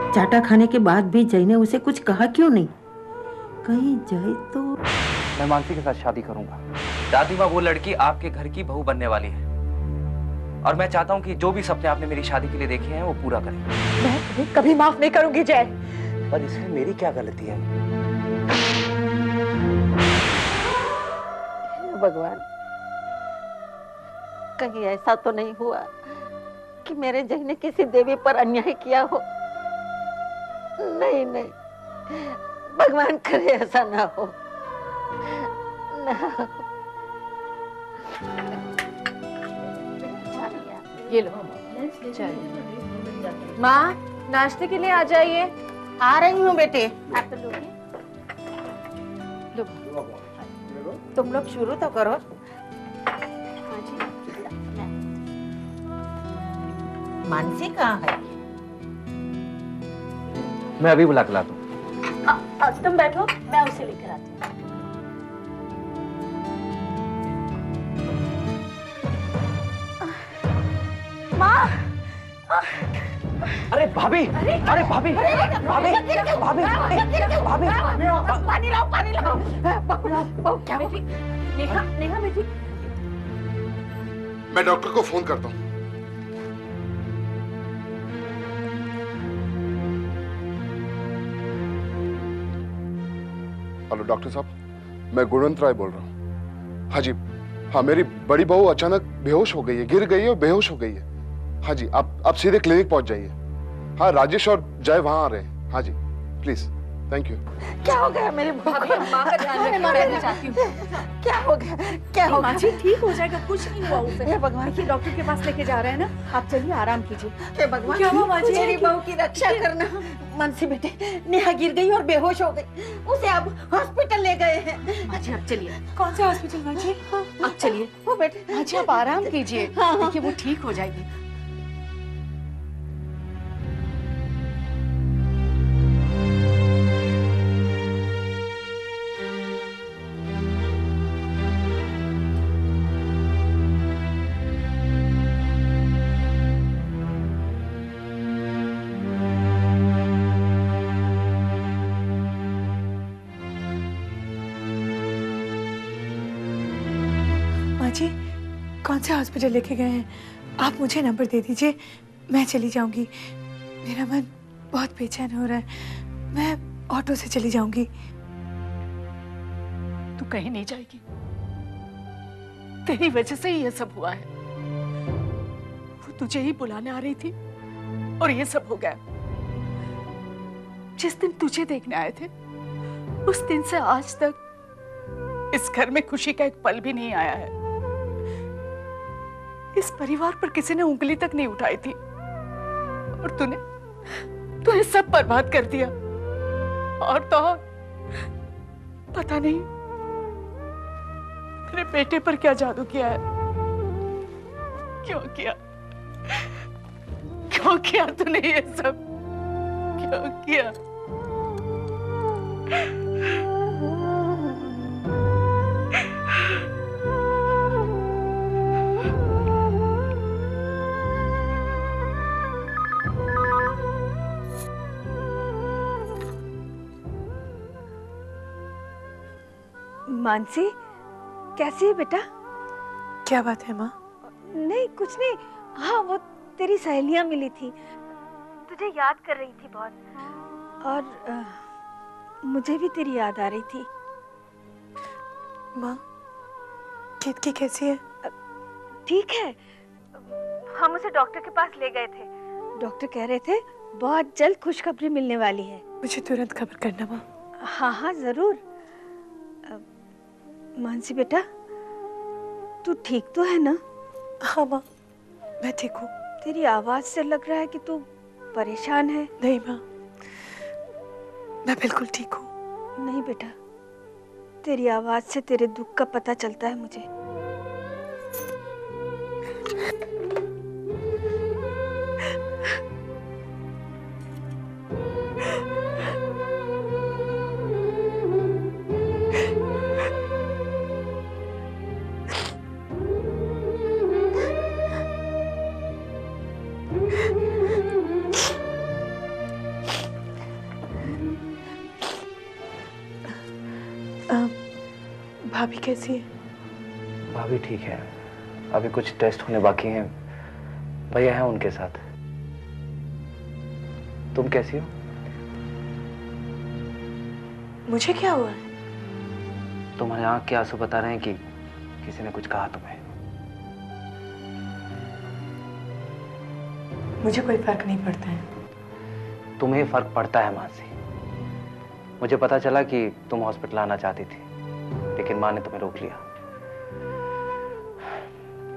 चाटा खाने के बाद भी जय ने उसे कुछ कहा क्यों नहीं? कहीं जय तो। मैं मानसी के साथ शादी करूंगा। दादी माँ, वो लड़की आपके घर की बहू बनने वाली है और मैं चाहता हूँ कि जो भी सपने आपने मेरी शादी के लिए देखे हैं वो पूरा करें। मैं कभी माफ नहीं करूंगी जय। पर इसमें मेरी क्या गलती है? भगवान, कहीं ऐसा तो नहीं हुआ कि मेरे जय ने किसी देवी पर अन्याय किया हो? नहीं नहीं, भगवान करे ऐसा ना हो, ना हो। ये लो चाय। माँ, नाश्ते के लिए आ जाइए। आ रही हूँ बेटे। आप लो, तुम लोग शुरू तो करो। मानसी कहाँ है? मैं अभी बुला के लाता हूँ। तुम बैठो, मैं उसे लेकर आती हूँ। माँ, अरे भाभी, अरे भाभी, भाभी, भाभी, भाभी, पानी लाओ, पानी लाओ। क्या बेटी? नेहा, नेहा बेटी। मैं डॉक्टर को फोन करता हूँ। हेलो डॉक्टर साहब, मैं गुणवंत राय बोल रहा हूँ। हाँ जी, हाँ मेरी बड़ी बहू अचानक बेहोश हो गई है, गिर गई है और बेहोश हो गई है। हाँ जी, आप सीधे क्लिनिक पहुंच जाइए। हाँ, राजेश और जय वहां आ रहे हैं। हाँ जी, प्लीज, थैंक यू। क्या हो गया मेरी बहू को? माँ का ध्यान रखना, मैं भी चाहती हूँ। क्या हो गया? क्या हो गया? जी ठीक हो जाएगा, कुछ नहीं हुआ उसे। हे भगवान, देखिए डॉक्टर के पास लेके जा रहे हैं ना, आप चलिए आराम कीजिए। हे भगवान, क्या हुआ माँ जी? मेरी बहू की रक्षा करना। मानसी बेटे, नेहा गिर गई और बेहोश हो गई, उसे अब हॉस्पिटल ले गए हैं। माँ जी आप चलिए। कौन सा हॉस्पिटल माँ जी? आप चलिए। वो बेटे, माँ जी आप आराम कीजिए, देखिए वो ठीक हो जाएगी। माँ जी, कौन से हॉस्पिटल लेके गए हैं? आप मुझे नंबर दे दीजिए, मैं चली जाऊंगी। मेरा मन बहुत बेचैन हो रहा है, मैं ऑटो से चली जाऊंगी। तू कहीं नहीं जाएगी, तेरी वजह से ही ये सब हुआ है। वो तुझे ही बुलाने आ रही थी और ये सब हो गया। जिस दिन तुझे देखने आए थे, उस दिन से आज तक इस घर में खुशी का एक पल भी नहीं आया है। इस परिवार पर किसी ने उंगली तक नहीं उठाई थी और तूने सब बर्बाद कर दिया। और तो और, पता नहीं मेरे बेटे पर क्या जादू किया है। क्यों किया? क्यों किया तूने ये सब? क्यों किया? मानसी, कैसी है बेटा? क्या बात है माँ? नहीं कुछ नहीं। हाँ, वो तेरी सहेलियां मिली थी, तुझे याद कर रही थी बहुत, और मुझे भी तेरी याद आ रही थी। माँ, केतकी कैसी है? ठीक है, हम उसे डॉक्टर के पास ले गए थे। डॉक्टर कह रहे थे बहुत जल्द खुशखबरी मिलने वाली है। मुझे तुरंत खबर करना माँ। हाँ हाँ जरूर। मानसी बेटा, तू ठीक तो है ना? हाँ माँ, मैं ठीक हूँ। तेरी आवाज से लग रहा है कि तू परेशान है। नहीं माँ, मैं बिल्कुल ठीक हूँ। नहीं बेटा, तेरी आवाज से तेरे दुख का पता चलता है मुझे। भाभी कैसी है? भाभी ठीक है, अभी कुछ टेस्ट होने बाकी हैं, भैया हैं उनके साथ। तुम कैसी हो? मुझे क्या हुआ है? तुम्हारे आंख के आंसू बता रहे हैं कि किसी ने कुछ कहा तुम्हें। मुझे कोई फर्क नहीं पड़ता है। तुम्हें फर्क पड़ता है मानसी। मुझे पता चला कि तुम हॉस्पिटल आना चाहती थी, लेकिन माँ ने तुम्हें रोक लिया।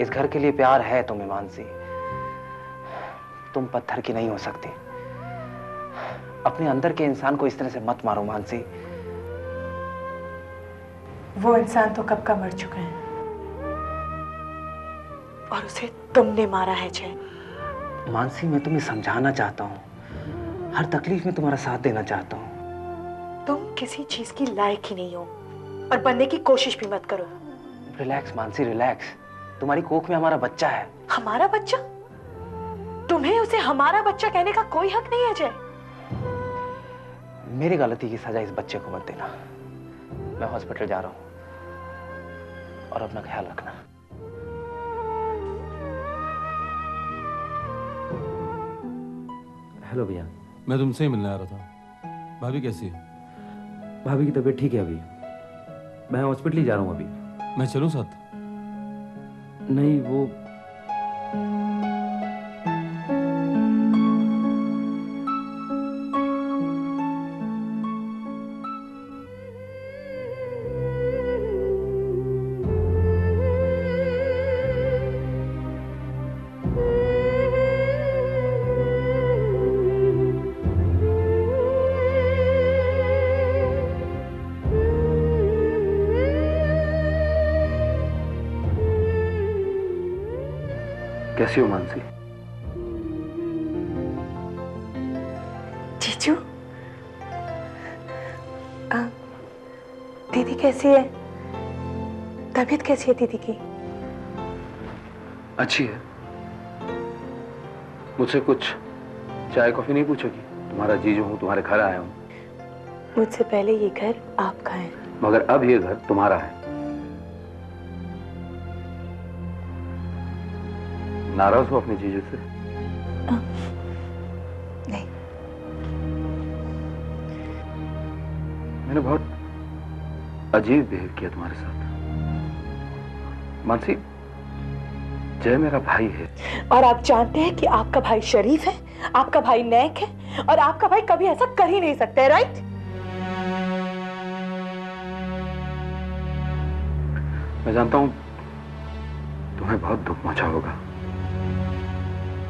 इस घर के लिए प्यार है तुम्हें मानसी। तुम पत्थर की नहीं हो सकती। अपने अंदर के इंसान को इस तरह से मत मारो मानसी। वो इंसान तो कब का मर चुका है और उसे तुमने मारा है जय। मानसी, मैं तुम्हें समझाना चाहता हूँ, हर तकलीफ में तुम्हारा साथ देना चाहता हूँ। तुम किसी चीज की लायक ही नहीं हो और बनने की कोशिश भी मत करो। Relax Mansi, relax. तुम्हारी कोख में हमारा बच्चा है। हमारा बच्चा? तुम्हें उसे हमारा बच्चा कहने का कोई हक नहीं है जय। मेरी गलती की सजा इस बच्चे को मत देना। मैं हॉस्पिटल जा रहा हूँ और अपना ख्याल रखना। हेलो भैया। मैं तुमसे ही मिलने आ रहा था। भाभी कैसी है? भाभी की तबीयत ठीक है अभी। मैं हॉस्पिटल ही जा रहा हूँ अभी। मैं चलूं साथ? नहीं, वो कैसी हो मानसी? जीजू, दीदी कैसी है? तबीयत कैसी है दीदी की? अच्छी है। मुझसे कुछ चाय कॉफी नहीं पूछोगी? तुम्हारा जीजू हूँ, तुम्हारे घर आया हूँ। मुझसे पहले ये घर आपका है। मगर अब ये घर तुम्हारा है। नाराज हो अपने जीजू से? नहीं। मैंने बहुत अजीब बिहेव किया तुम्हारे साथ मानसी। जय मेरा भाई है। और आप जानते हैं कि आपका भाई शरीफ है, आपका भाई नेक है और आपका भाई कभी ऐसा कर ही नहीं सकता है, राइट? मैं जानता हूं तुम्हें बहुत दुख पहुंचा होगा।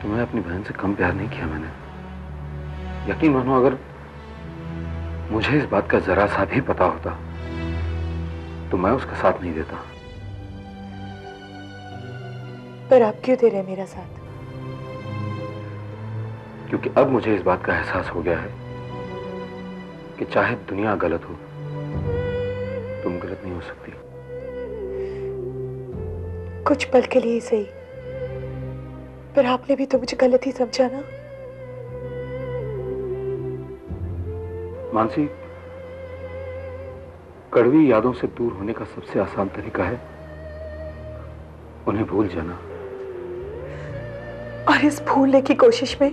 तुम्हें अपनी बहन से कम प्यार नहीं किया मैंने। यकीन मानो, अगर मुझे इस बात का जरा सा भी पता होता तो मैं उसका साथ नहीं देता। पर आप क्यों दे रहे हैं मेरा साथ? क्योंकि अब मुझे इस बात का एहसास हो गया है कि चाहे दुनिया गलत हो, तुम गलत नहीं हो सकती। कुछ पल के लिए सही, पर आपने भी तो मुझे गलत ही समझा ना। मानसी, कड़वी यादों से दूर होने का सबसे आसान तरीका है उन्हें भूल जाना। और इस भूलने की कोशिश में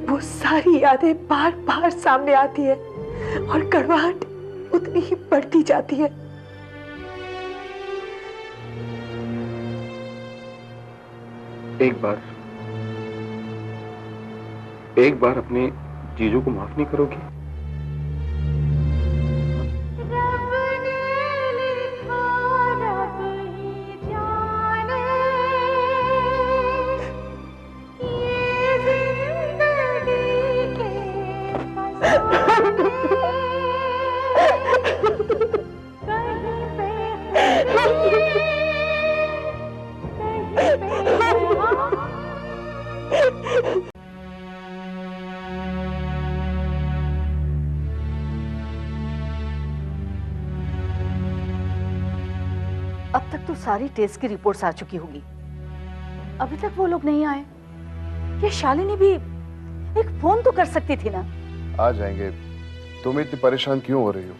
वो सारी यादें बार बार सामने आती है और कड़वाहट उतनी ही बढ़ती जाती है। एक बार अपने जीजू को माफ नहीं करोगी? अब तक तो सारी टेस्ट की रिपोर्ट्स आ चुकी होगी, अभी तक वो लोग नहीं आए। ये शालिनी भी एक फोन तो कर सकती थी ना। आ जाएंगे। तुम इतनी परेशान क्यों हो रही हो?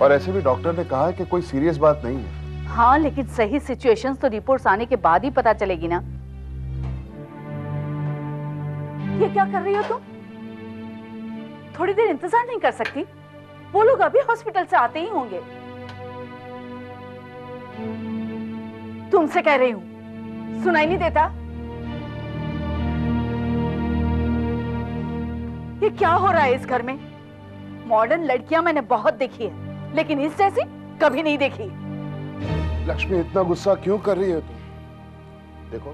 और ऐसे भी डॉक्टर ने कहा है कि कोई सीरियस बात नहीं है। हाँ, लेकिन सही सिचुएशंस तो रिपोर्ट्स आने के बाद ही पता चलेगी ना। ये क्या कर रही हो तुम? थोड़ी देर इंतजार नहीं कर सकती? वो लोग अभी हॉस्पिटल से आते ही होंगे। तुमसे कह रही हूं, सुनाई नहीं देता? ये क्या हो रहा है इस घर में? मॉडर्न लड़कियां मैंने बहुत देखी है, लेकिन इस जैसी कभी नहीं देखी। लक्ष्मी, इतना गुस्सा क्यों कर रही है तुम? देखो,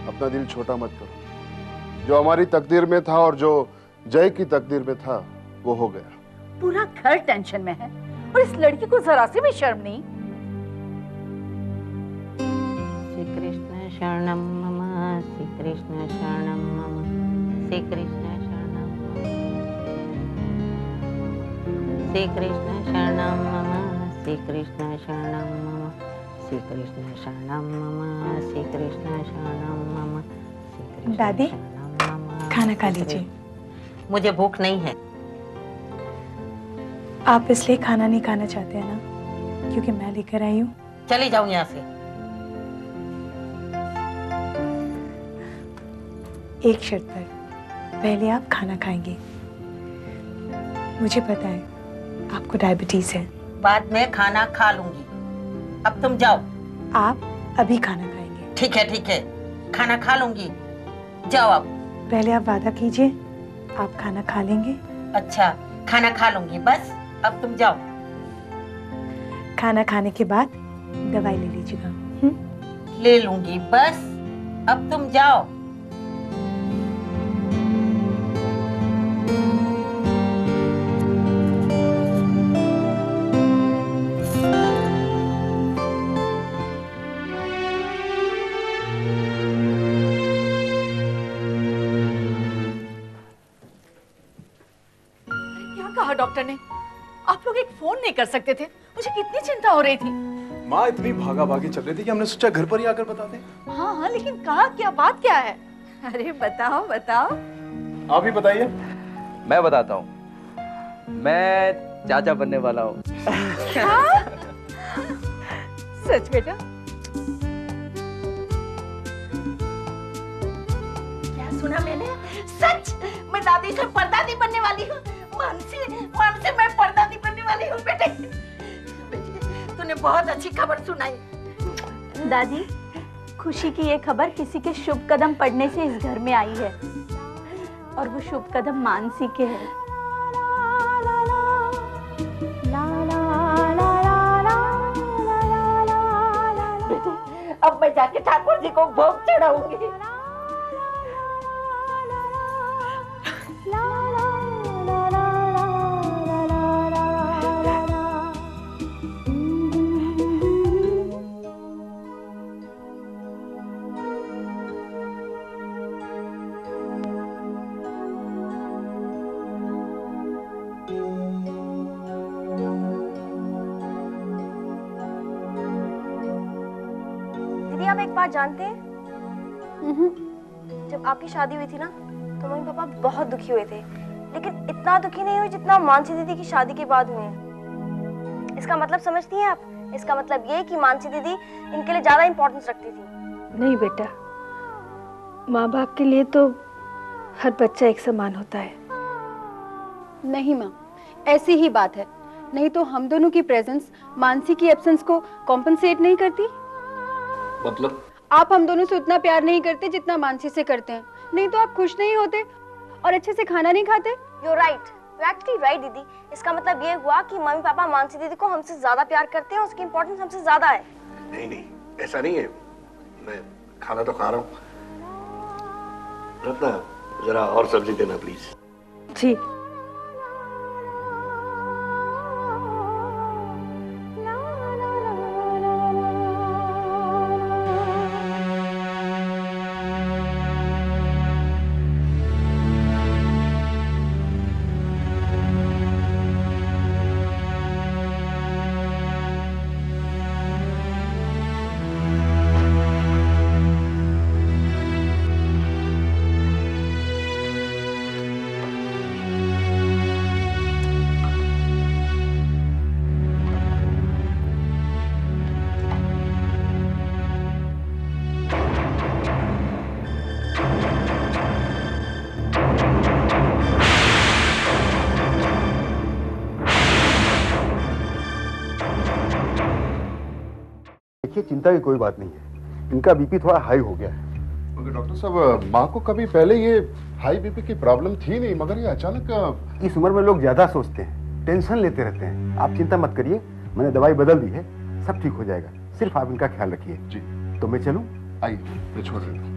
अपना दिल छोटा मत करो। जो हमारी तकदीर में था और जो जय की तकदीर में था, वो हो गया। पूरा घर टेंशन में है और इस लड़की को जरा सी भी शर्म नहीं। श्री कृष्ण शरणम मम, श्री कृष्ण शरणम मम, श्री कृष्ण शरणम मम, श्री कृष्ण शरणम मम, श्री कृष्ण शरणम मम, श्री कृष्ण शरणम मम, श्री कृष्ण शरणम मम, श्री कृष्ण दादी, शरणम मम। खाना खा लीजिए। मुझे भूख नहीं है। आप इसलिए खाना नहीं खाना चाहते हैं ना, क्योंकि मैं लेकर आई हूँ। चली जाऊं यहाँ से। एक शर्त पर, पहले आप खाना खाएंगे। मुझे पता है आपको डायबिटीज है। बाद में खाना खा लूंगी, अब तुम जाओ। आप अभी खाना खाएंगे। ठीक है ठीक है, खाना खा लूंगी, जाओ आप। पहले आप वादा कीजिए आप खाना खा लेंगे। अच्छा, खाना खा लूंगी, बस अब तुम जाओ। खाना खाने के बाद दवाई ले लीजिएगा। ले लूंगी, बस अब तुम जाओ। कहा डॉक्टर ने? आप लोग एक फोन नहीं कर सकते थे? मुझे कितनी चिंता हो रही थी। माँ इतनी भागा भागी चल रही थी कि हमने सोचा घर पर ही आकर बता दें। हाँ हाँ, लेकिन कहा क्या, बात क्या है? अरे बताओ बताओ। आप ही बताइए। मैं बताता हूँ, मैं चाचा बनने वाला हूँ। सच बेटा? क्या सुना मैंने? सच? मैं दादी से परदादी बनने वाली हूँ। मानसी मैं परदादी बनने वाली हूँ। बेटे तूने बहुत अच्छी खबर सुनाई। दादी, खुशी की ये खबर किसी के शुभ कदम पड़ने से इस घर में आई है, और वो शुभ कदम मानसी के है। बेटे, अब मैं जाके ठाकुर जी को भोग चढ़ाऊंगी। दीदी, आप एक बात जानते हैं? जब आपकी शादी हुई थी ना, तो मम्मी पापा बहुत दुखी हुए थे, लेकिन इतना दुखी नहीं हुए जितना मानसी दीदी की शादी के बाद हुए हैं। इसका मतलब समझती हैं आप? इसका मतलब ये कि मानसी दीदी इनके लिए ज्यादा इंपॉर्टेंस रखती थी। नहीं बेटा, माँ बाप के लिए तो हर बच्चा एक समान होता है। नहीं माँ, ऐसी ही बात है। नहीं तो हम दोनों की प्रेजेंस मानसी की एब्सेंस को कॉम्पनसेट नहीं करती। मतलब? आप हम दोनों से उतना प्यार नहीं करते जितना मानसी से करते हैं। नहीं तो आप खुश नहीं होते और अच्छे से खाना नहीं खाते। You're right. You're actually right, दीदी। इसका मतलब ये हुआ कि मम्मी पापा मानसी दीदी को हमसे ज्यादा प्यार करते हैं, उसकी इम्पोर्टेंस हमसे ज्यादा है। नहीं नहीं, ऐसा नहीं है। मैं खाना तो खा रहा हूँ। रत्ना, जरा और सब्जी देना प्लीज। जी। चिंता की कोई बात नहीं है, इनका बीपी थोड़ा हाई हो गया है। मगर डॉक्टर साहब, माँ को कभी पहले ये हाई बीपी की प्रॉब्लम थी नहीं, मगर ये अचानक। इस उम्र में लोग ज्यादा सोचते हैं, टेंशन लेते रहते हैं। आप चिंता मत करिए, मैंने दवाई बदल दी है, सब ठीक हो जाएगा। सिर्फ आप इनका ख्याल रखिए। जी। तो मैं चलूं? आइए, मैं छोड़ देता हूँ।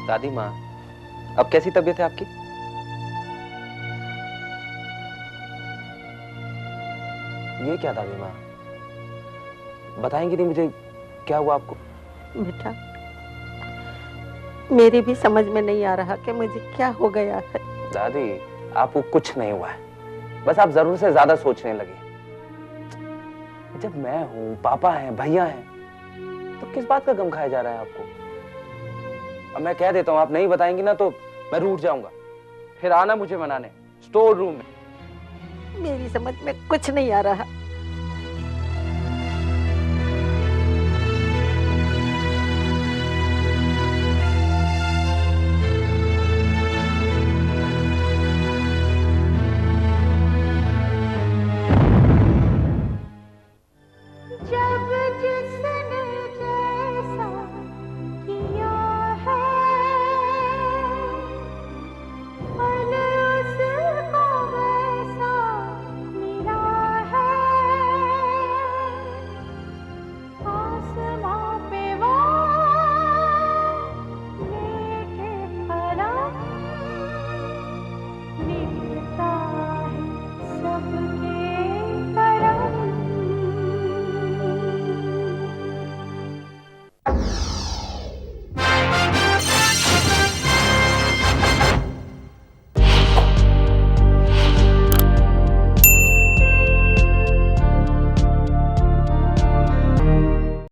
दादी माँ, अब कैसी तबीयत है आपकी? ये क्या दादी माँ, बताएंगी नहीं मुझे क्या हुआ आपको? बेटा, मेरी भी समझ में नहीं आ रहा कि मुझे क्या हो गया है। दादी, आपको कुछ नहीं हुआ है, बस आप जरूर से ज्यादा सोचने लगे। जब मैं हूं, पापा हैं, भैया हैं, तो किस बात का गम खाया जा रहा है आपको? अब मैं कह देता हूँ, आप नहीं बताएंगी ना तो मैं रूठ जाऊंगा। फिर आना मुझे मनाने स्टोर रूम में। मेरी समझ में कुछ नहीं आ रहा।